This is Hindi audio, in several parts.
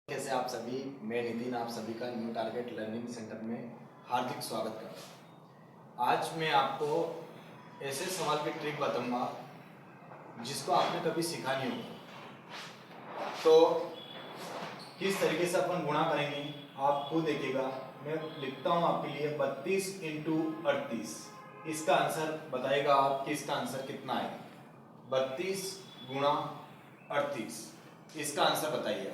कैसे आप सभी। मैं नितिन आप सभी का न्यू टारगेट लर्निंग सेंटर में हार्दिक स्वागत करता हूँ। आज मैं आपको ऐसे सवाल की ट्रिक बताऊंगा जिसको आपने कभी सीखा नहीं होगा। तो किस तरीके से अपन गुणा करेंगे आप खुद देखिएगा। मैं लिखता हूँ आपके लिए 32 इंटू 38। इसका आंसर बताइएगा आप कि इसका आंसर कितना आएगा। 32 गुणा 38 इसका आंसर बताइए।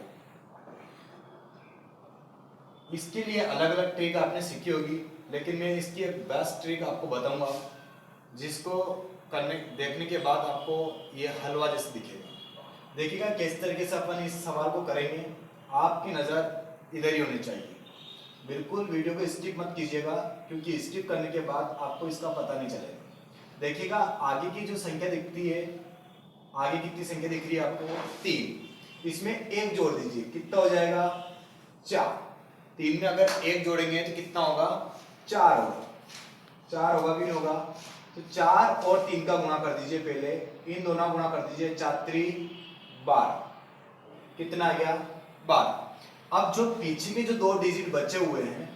इसके लिए अलग अलग ट्रिक आपने सीखी होगी, लेकिन मैं इसकी एक बेस्ट ट्रिक आपको बताऊंगा जिसको करने देखने के बाद आपको ये हलवा जैसे दिखेगा। देखिएगा किस तरीके से अपन इस सवाल को करेंगे। आपकी नज़र इधर ही होनी चाहिए। बिल्कुल वीडियो को स्किप मत कीजिएगा, क्योंकि स्किप करने के बाद आपको इसका पता नहीं चलेगा। देखिएगा आगे की जो संख्या दिखती है, आगे कितनी संख्या दिख रही है आपको? 3। इसमें एक जोड़ दीजिए, कितना हो जाएगा? 4। 3 में अगर एक जोड़ेंगे तो कितना होगा? 4 होगा। 4 होगा कि नहीं होगा? तो 4 और 3 का गुणा कर दीजिए। पहले इन दोनों गुणा कर दीजिए। 4 3 12। कितना आ गया? 12। अब जो पीछे के जो 2 डिजिट बचे हुए हैं,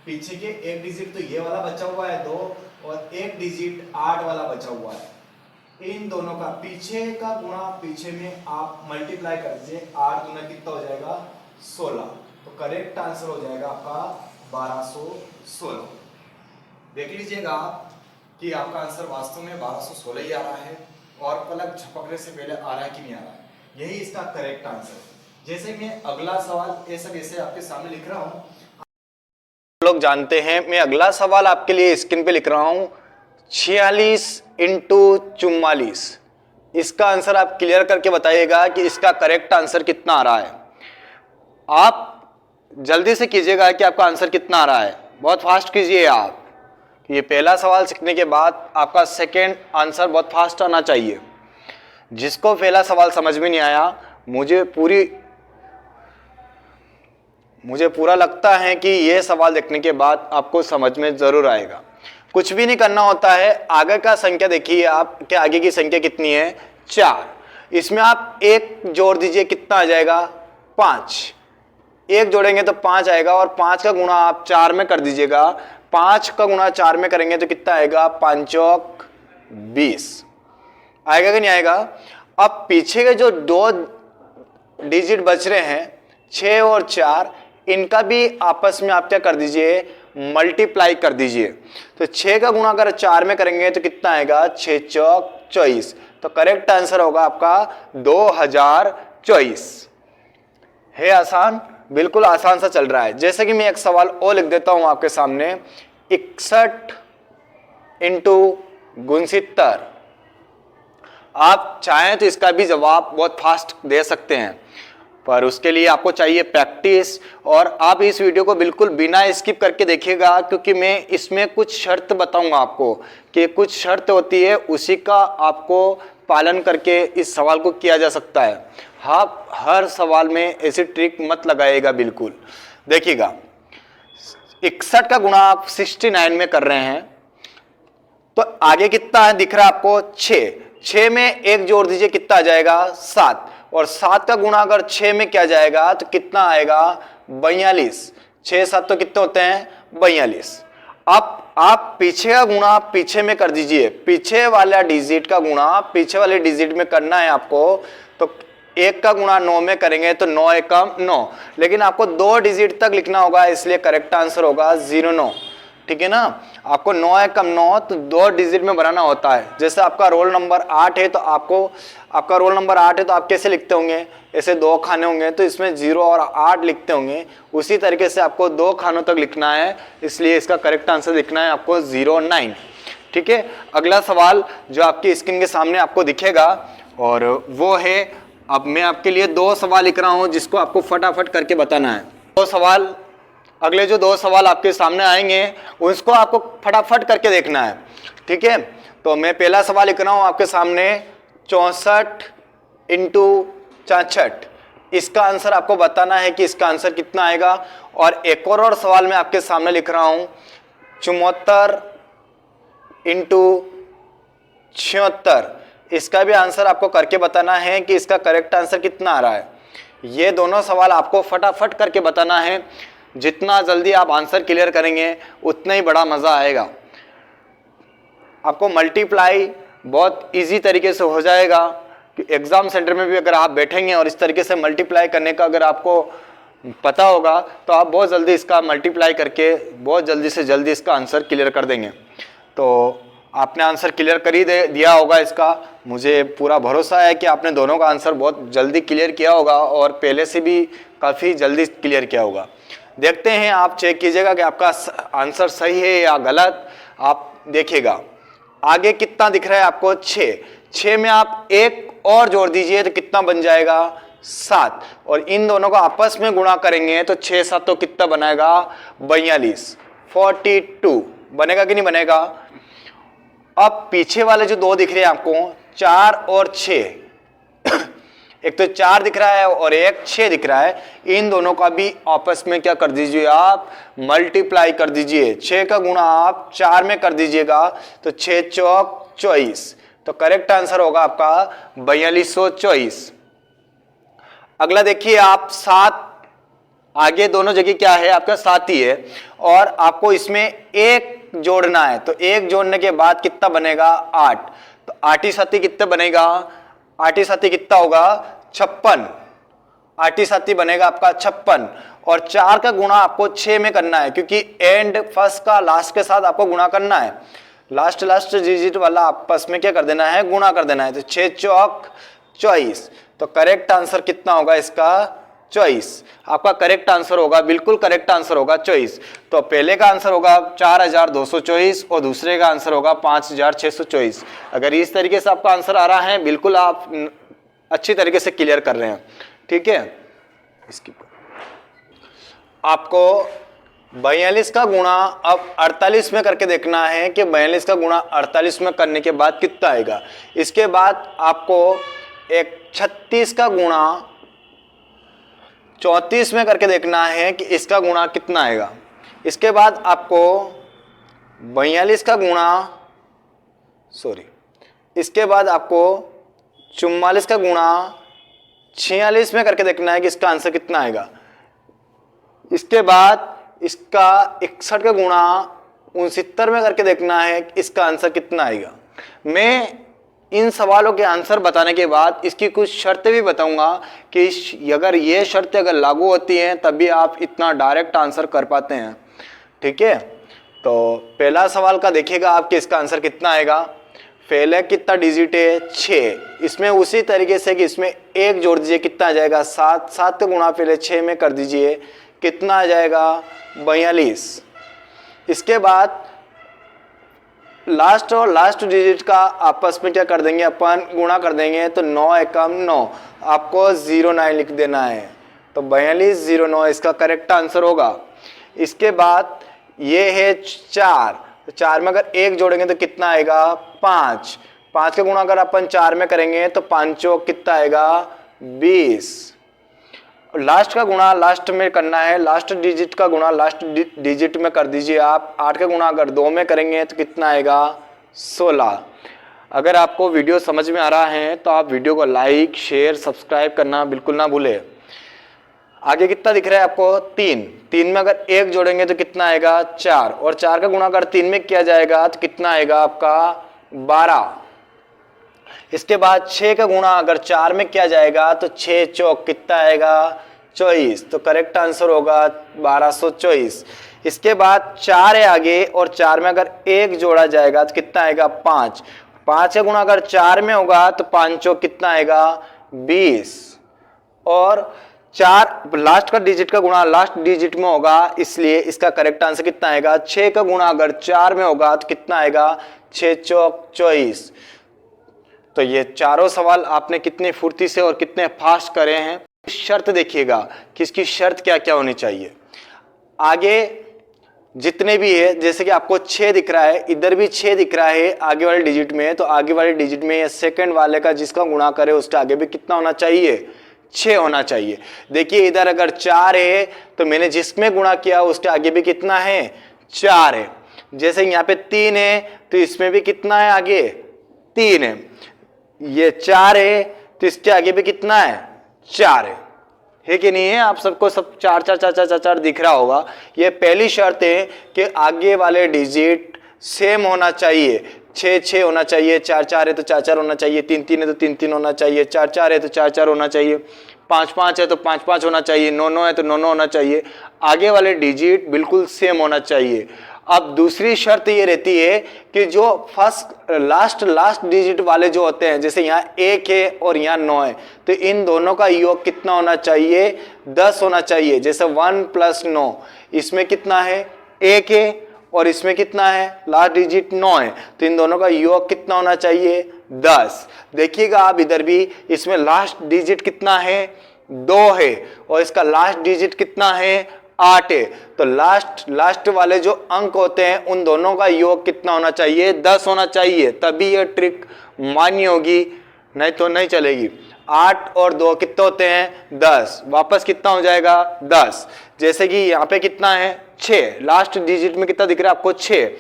पीछे के एक डिजिट तो ये वाला बचा हुआ है 2, और एक डिजिट 8 वाला बचा हुआ है। इन दोनों का पीछे का गुणा पीछे में आप मल्टीप्लाई कर दीजिए। 8 गुना कितना हो जाएगा? 16। तो करेक्ट आंसर हो जाएगा आपका 1216। देख लीजिएगा आप कि आपका आंसर वास्तव में 1216 ही आ रहा है, और पलक झपकने से पहले आ रहा है कि नहीं आ रहा है। यही इसका करेक्ट आंसर है। जैसे मैं अगला सवाल ऐसा कैसे आपके सामने लिख रहा हूं, लोग जानते हैं। मैं अगला सवाल आपके लिए स्क्रीन पे लिख रहा हूं। 46 इंटू 44। इसका आंसर आप क्लियर करके बताइएगा कि इसका करेक्ट आंसर कितना आ रहा है। आप जल्दी से कीजिएगा कि आपका आंसर कितना आ रहा है। बहुत फास्ट कीजिए आप। ये पहला सवाल सीखने के बाद आपका सेकंड आंसर बहुत फास्ट आना चाहिए। जिसको पहला सवाल समझ में नहीं आया, मुझे पूरा लगता है कि यह सवाल देखने के बाद आपको समझ में जरूर आएगा। कुछ भी नहीं करना होता है। आगे का संख्या देखिए आप कि आगे की संख्या कितनी है? 4। इसमें आप एक जोड़ दीजिए, कितना आ जाएगा? 5। एक जोड़ेंगे तो 5 आएगा, और 5 का गुणा आप 4 में कर दीजिएगा। 5 का गुणा 4 में करेंगे तो कितना आएगा? 5 चौक 20। आएगा कि नहीं आएगा? अब पीछे के जो 2 डिजिट बच रहे हैं 6 और 4, इनका भी आपस में आप क्या कर दीजिए? मल्टीप्लाई कर दीजिए। तो 6 का गुणा अगर 4 में करेंगे तो कितना आएगा? 6 चौक 24। तो करेक्ट आंसर होगा आपका 2024। है आसान, बिल्कुल आसान सा चल रहा है। जैसे कि मैं एक सवाल और लिख देता हूं आपके सामने। 61 इंटू 69। आप चाहें तो इसका भी जवाब बहुत फास्ट दे सकते हैं, पर उसके लिए आपको चाहिए प्रैक्टिस। और आप इस वीडियो को बिल्कुल बिना स्किप करके देखिएगा, क्योंकि मैं इसमें कुछ शर्त बताऊंगा आपको कि कुछ शर्त होती है, उसी का आपको पालन करके इस सवाल को किया जा सकता है। आप हर सवाल में ऐसी ट्रिक मत लगाइएगा। बिल्कुल देखिएगा, 61 का गुणा आप 69 में कर रहे हैं, तो आगे कितना है दिख रहा है आपको? 6। 6 में एक जोड़ दीजिए, कितना आ जाएगा? 7। और 7 का गुणा अगर 6 में क्या जाएगा तो कितना आएगा? 42। 6 7 तो कितने होते हैं? 42। अब आप पीछे का गुणा पीछे में कर दीजिए। पीछे वाला डिजिट का गुणा पीछे वाले डिजिट में करना है आपको। तो 1 का गुणा 9 में करेंगे तो 9 एकम 9, लेकिन आपको 2 डिजिट तक लिखना होगा, इसलिए करेक्ट आंसर होगा 09। ठीक है ना? आपको 9 एकम 9 तो 2 डिजिट में बनाना होता है। जैसे आपका रोल नंबर 8 है, तो आपका रोल नंबर 8 है, तो आप कैसे लिखते होंगे? ऐसे 2 खाने होंगे, तो इसमें 0 और 8 लिखते होंगे। उसी तरीके से आपको 2 खानों तक लिखना है, इसलिए इसका करेक्ट आंसर लिखना है आपको 09। ठीक है? अगला सवाल जो आपकी स्क्रीन के सामने आपको दिखेगा, और वो है, अब मैं आपके लिए 2 सवाल लिख रहा हूं जिसको आपको फटाफट करके बताना है। 2 सवाल, अगले जो 2 सवाल आपके सामने आएंगे उसको आपको फटाफट करके देखना है। ठीक है? तो मैं पहला सवाल लिख रहा हूं आपके सामने। 64 इंटू 66। इसका आंसर आपको बताना है कि इसका आंसर कितना आएगा। और एक और सवाल मैं आपके सामने लिख रहा हूं। 74 इंटू 76। इसका भी आंसर आपको करके बताना है कि इसका करेक्ट आंसर कितना आ रहा है। ये दोनों सवाल आपको फटाफट करके बताना है। जितना जल्दी आप आंसर क्लियर करेंगे उतना ही बड़ा मज़ा आएगा। आपको मल्टीप्लाई बहुत इजी तरीके से हो जाएगा कि एग्ज़ाम सेंटर में भी अगर आप बैठेंगे और इस तरीके से मल्टीप्लाई करने का अगर आपको पता होगा तो आप बहुत जल्दी इसका मल्टीप्लाई करके बहुत जल्दी से जल्दी इसका आंसर क्लियर कर देंगे। तो आपने आंसर क्लियर कर ही दिया होगा इसका। मुझे पूरा भरोसा है कि आपने दोनों का आंसर बहुत जल्दी क्लियर किया होगा और पहले से भी काफ़ी जल्दी क्लियर किया होगा। देखते हैं, आप चेक कीजिएगा कि आपका आंसर सही है या गलत। आप देखिएगा आगे कितना दिख रहा है आपको, 6। 6 में आप एक और जोड़ दीजिए तो कितना बन जाएगा, 7। और इन दोनों को आपस में गुणा करेंगे तो 6 7 तो कितना बनाएगा, 42, 42 बनेगा कि नहीं बनेगा। अब पीछे वाले जो दो दिख रहे हैं आपको, 4 और 6 एक तो 4 दिख रहा है और एक 6 दिख रहा है, इन दोनों का भी आपस में क्या कर दीजिए, आप मल्टीप्लाई कर दीजिए। 6 का गुणा आप 4 में कर दीजिएगा तो 6 चौक 24, तो करेक्ट आंसर होगा आपका 4224। अगला देखिए आप 7, आगे दोनों जगह क्या है आपका 7 ही है और आपको इसमें एक जोड़ना है, तो एक जोड़ने के बाद कितना बनेगा, 8। तो 8 ही 7 कितना बनेगा, 8 ही 7 कितना होगा, 56। 8 ही 7 बनेगा आपका 56। और 4 का गुणा आपको 6 में करना है, क्योंकि एंड फर्स्ट का लास्ट के साथ आपको गुणा करना है। लास्ट डिजिट वाला आपस में क्या कर देना है, गुणा कर देना है। तो 6 चौक 24, तो करेक्ट आंसर कितना होगा इसका, 24। आपका करेक्ट आंसर होगा, बिल्कुल करेक्ट आंसर होगा 24। तो पहले का आंसर होगा 4224 और दूसरे का आंसर होगा 5624। अगर इस तरीके से आपका आंसर आ रहा है, बिल्कुल आप अच्छी तरीके से क्लियर कर रहे हैं। ठीक है, इसकी आपको 42 का गुणा अब 48 में करके देखना है कि 42 का गुणा 48 में करने के बाद कितना आएगा। इसके बाद आपको एक 36 का गुणा 34 में करके देखना है कि इसका गुणा कितना आएगा। इसके बाद आपको 42 का गुणा इसके बाद आपको 44 का गुणा 46 में करके देखना है कि इसका आंसर कितना आएगा। इसके बाद इसका 61 का गुणा 69 में करके देखना है कि इसका आंसर कितना आएगा। मैं इन सवालों के आंसर बताने के बाद इसकी कुछ शर्तें भी बताऊंगा कि अगर ये शर्तें अगर लागू होती हैं तभी आप इतना डायरेक्ट आंसर कर पाते हैं। ठीक है, तो पहला सवाल का देखिएगा आप कि इसका आंसर कितना आएगा। पहले कितना डिजिट है, 6। इसमें उसी तरीके से कि इसमें एक जोड़ दीजिए, कितना आ जाएगा, 7। 7 का गुणा पहले 6 में कर दीजिए, कितना आ जाएगा, 42। इसके बाद लास्ट और लास्ट डिजिट का आपस में क्या कर देंगे, अपन गुणा कर देंगे। तो 9 एकम 9, आपको 09 लिख देना है। तो 4209 इसका करेक्ट आंसर होगा। इसके बाद ये है 4, तो 4 में अगर एक जोड़ेंगे तो कितना आएगा, 5। 5 का गुणा अगर अपन 4 में करेंगे तो 5 कितना आएगा, 20। लास्ट का गुणा लास्ट में करना है, लास्ट डिजिट का गुणा लास्ट डिजिट में कर दीजिए आप। 8 का गुणा अगर 2 में करेंगे तो कितना आएगा, 16। अगर आपको वीडियो समझ में आ रहा है तो आप वीडियो को लाइक शेयर सब्सक्राइब करना बिल्कुल ना भूले। आगे कितना दिख रहा है आपको, 3। 3 में अगर एक जोड़ेंगे तो कितना आएगा, 4। और 4 का गुणा अगर 3 में किया जाएगा तो कितना आएगा आपका, 12। इसके बाद 6 का गुणा अगर 4 में किया जाएगा तो 6 चौक कितना आएगा, 24। तो करेक्ट आंसर होगा 1224। इसके बाद 4 है आगे और 4 में अगर एक जोड़ा जाएगा तो कितना आएगा, 5। 5 का गुणा अगर 4 में होगा तो 5 चौक कितना आएगा, 20। और 4 लास्ट का डिजिट का गुणा लास्ट डिजिट में होगा, इसलिए इसका करेक्ट आंसर कितना आएगा। 6 का गुणा अगर 4 में होगा तो कितना आएगा, 6 चौक 24। तो ये चारों सवाल आपने कितनी फुर्ती से और कितने फास्ट करे हैं। शर्त देखिएगा कि इसकी शर्त क्या क्या होनी चाहिए। आगे जितने भी है, जैसे कि आपको 6 दिख रहा है, इधर भी 6 दिख रहा है आगे वाले डिजिट में, तो आगे वाले डिजिट में सेकंड वाले का जिसका गुणा करे उसके आगे भी कितना होना चाहिए, 6 होना चाहिए। देखिए इधर अगर 4 है तो मैंने जिसमें गुणा किया उसके आगे भी कितना है, 4 है। जैसे यहाँ पे 3 है तो इसमें भी कितना है, आगे 3 है। ये 4 है तो इसके आगे भी कितना है, 4 है। है कि नहीं है? आप सबको सब 4 4 4 4 4 4 दिख रहा होगा। ये पहली शर्त है कि आगे वाले डिजिट सेम होना चाहिए। 6 6 होना चाहिए, 4 4 है तो 4 4 होना चाहिए, 3 3 है तो 3 3 होना चाहिए, 4 4 है तो 4 4 होना चाहिए, 5 5 है तो 5 5 होना चाहिए, 9 9 है तो 9 9 होना चाहिए। आगे वाले डिजिट बिल्कुल सेम होना चाहिए। अब दूसरी शर्त ये रहती है कि जो फर्स्ट लास्ट डिजिट वाले जो होते हैं, जैसे यहाँ 1 है और यहाँ 9 है, तो इन दोनों का योग कितना होना चाहिए? 10 होना चाहिए। जैसे 1 + 9, इसमें कितना है? 1 है और इसमें कितना है? लास्ट डिजिट 9 है, तो इन दोनों का योग कितना होना चाहिए? 10। देखिएगा आप इधर भी, इसमें लास्ट डिजिट कितना है? 2 है और इसका लास्ट डिजिट कितना है? 8 है। तो लास्ट वाले जो अंक होते हैं उन दोनों का योग कितना होना चाहिए? 10 होना चाहिए, तभी ये ट्रिक मान्य होगी, नहीं तो नहीं चलेगी। 8 और 2 कितने होते हैं? 10। वापस कितना हो जाएगा? 10। जैसे कि यहाँ पे कितना है? 6। लास्ट डिजिट में कितना दिख रहा है आपको? 6।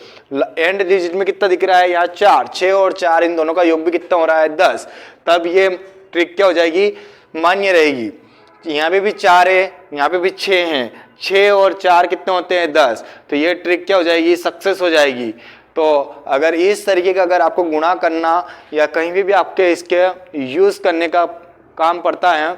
एंड डिजिट में कितना दिख रहा है? यहाँ 4। 6 और 4 इन दोनों का योग भी कितना हो रहा है? 10। तब ये ट्रिक क्या हो जाएगी? मान्य रहेगी। यहाँ पे भी 4 है, यहाँ पे भी 6 हैं, 6 और 4 कितने होते हैं? 10। तो ये ट्रिक क्या हो जाएगी? सक्सेस हो जाएगी। तो अगर इस तरीके का अगर आपको गुणा करना या कहीं भी आपके इसके यूज़ करने का काम पड़ता है,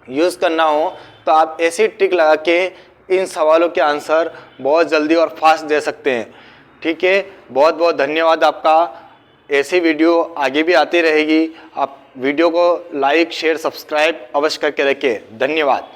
यूज़ करना हो, तो आप ऐसी ट्रिक लगा के इन सवालों के आंसर बहुत जल्दी और फास्ट दे सकते हैं। ठीक है, बहुत बहुत धन्यवाद आपका। ऐसी वीडियो आगे भी आती रहेगी। आप वीडियो को लाइक शेयर सब्सक्राइब अवश्य करके रखें। धन्यवाद।